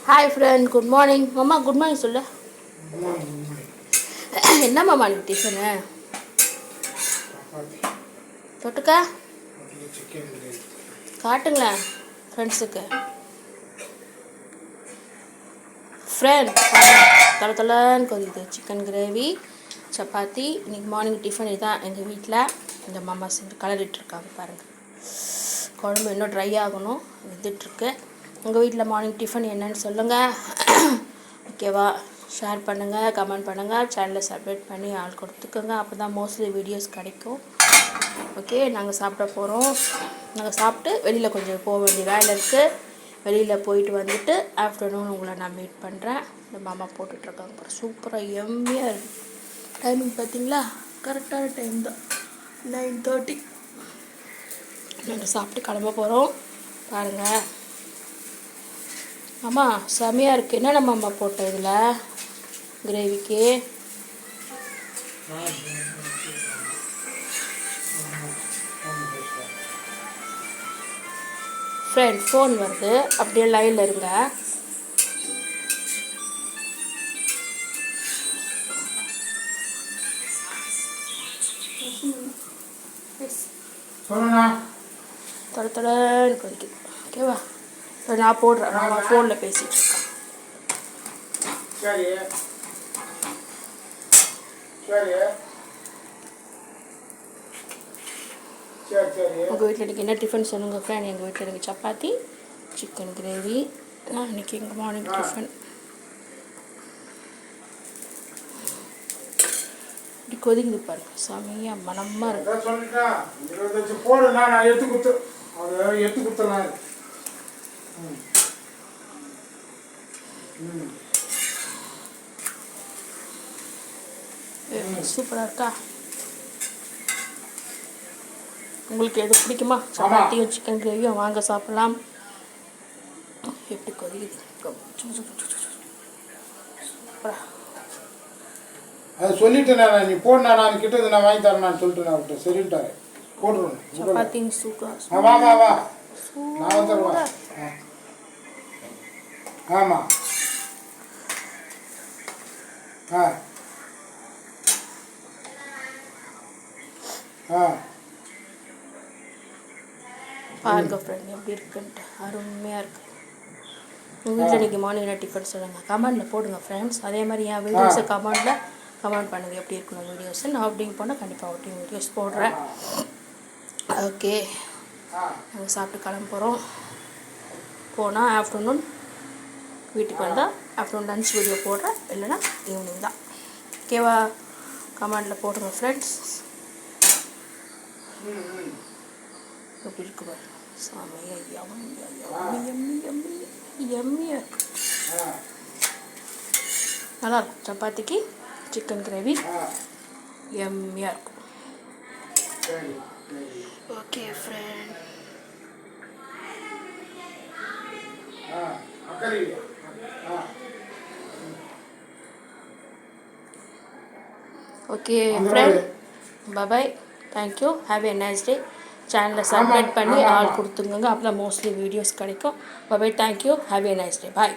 Hi friend, good morning. மாமா good morning சொல்லு. என்ன மாமா நீ டிஃபனு தொட்டுக்க காட்டுங்களேன் ஃப்ரெண்ட்ஸுக்கு. ஃப்ரெண்ட் தலை கொதிக்குது. Chicken gravy, chapati. இன்றைக்கி மார்னிங் டிஃபன் இதுதான் எங்கள் வீட்டில். இந்த மாமா செஞ்சு கலரிட்டுருக்காங்க பாருங்கள். குழம்பு இன்னும் ட்ரை ஆகணும், வெந்துட்டுருக்கு. உங்கள் வீட்டில் மார்னிங் டிஃபன் என்னன்னு சொல்லுங்கள். ஓகேவா? ஷேர் பண்ணுங்கள், கமெண்ட் பண்ணுங்கள், சேனலை சப்ஸ்கிரைப் பண்ணி ஆள் கொடுத்துக்கோங்க. அப்போ தான் மோஸ்ட்லி வீடியோஸ் கிடைக்கும். ஓகே, நாங்கள் சாப்பிட போகிறோம். நாங்கள் சாப்பிட்டு வெளியில் கொஞ்சம் போக வேண்டிய வேலை இருக்குது. வெளியில் போயிட்டு வந்துட்டு ஆஃப்டர்நூன் உங்களை நான் மீட் பண்ணுறேன். இந்த மாமா போட்டுட்ருக்காங்க பாரு, சூப்பராக எம்மியாக இருக்குது. டைமிங் பார்த்தீங்களா? கரெக்டான டைம் தான், 9:30. நாங்கள் சாப்பிட்டு கிளம்ப போகிறோம். பாருங்கள் அம்மா, செமையாக இருக்குது. என்னென்ன மாமா போட்டோம் இதில் கிரேவிக்கு? ஃப்ரெண்ட் ஃபோன் வருது, அப்படியே லைனில் இருங்க. தொலைன்னு கொதிக்குது. ஓகேவா? நான் போடுறேன். நான் ஃபோனில் பேசிகிட்டு இருக்கேன். உங்கள் வீட்டில் இன்றைக்கி என்ன டிஃபன் சொல்லுங்கள் ஃப்ரெண்ட். எங்கள் வீட்டில் எனக்கு சப்பாத்தி, சிக்கன் கிரேவி. இன்றைக்கி எங்கள் மார்னிங் டிஃபன். இப்படி கொதிக்குது பாருங்க, செமையாக மனமாக இருக்கு. சூப்பராக இருக்கா? உங்களுக்கு எது பிடிக்குமா? சப்பாத்தியும் சிக்கன் கிரேவியும் வாங்க சாப்பிடலாம். எப்படி கொதிக்குது. அதை சொல்லிட்டேன் நான், நீ போடணா, நான் கிட்ட நான் வாங்கி தரேன் நான் சொல்லிட்டு நான் விட்டேன். சரின்ட்டாரு, போட்டுருவேன். சப்பாத்தியும் சூப்பர். வா வா வா, நான் வந்துடுவேன். ஆமாம். ஆ ஆ பாருங்க ஃப்ரெண்ட் எப்படி இருக்குன்ட்டு, அருமையாக இருக்குது. உங்கள் வீட்டில் இன்றைக்கி மார்னிங் என்ன டிஃபன் சொல்லுங்கள், கமெண்டில் போடுங்க ஃப்ரெண்ட்ஸ். அதே மாதிரி என் வீடியோஸை கமெண்டில் கமெண்ட் பண்ணுங்கள் எப்படி இருக்கணும் வீடியோஸு. நான் அவுட்டிங் போனால் கண்டிப்பாக அவுட்டிங் வீடியோஸ் போடுறேன். ஓகே, நாங்கள் சாப்பிட்டு கிளம்ப போகிறோம். போனால் ஆஃப்டர்நூன் வீட்டுக்கு வந்தால் ஆஃப்டர்நூன் லன்ச் வீடியோ போடுறேன், இல்லைன்னா ஈவினிங் தான். ஓகேவா? கமெண்டில் போடுங்க ஃப்ரெண்ட்ஸ். எப்படி இருக்கு பாரு, செமையாக எம்மியாக இருக்கு. நல்லாயிருக்கும். சப்பாத்திக்கு சிக்கன் கிரேவி எம்மியாக இருக்கும். Okay friend, okay friend, bye, thank you, have a nice டே. சேனலை சப்ஸ்கிரைப் பண்ணி ஆள் கொடுத்துங்க, அப்போ தான் மோஸ்ட்லி வீடியோஸ் கிடைக்கும். Bye, thank you, have a nice day, bye.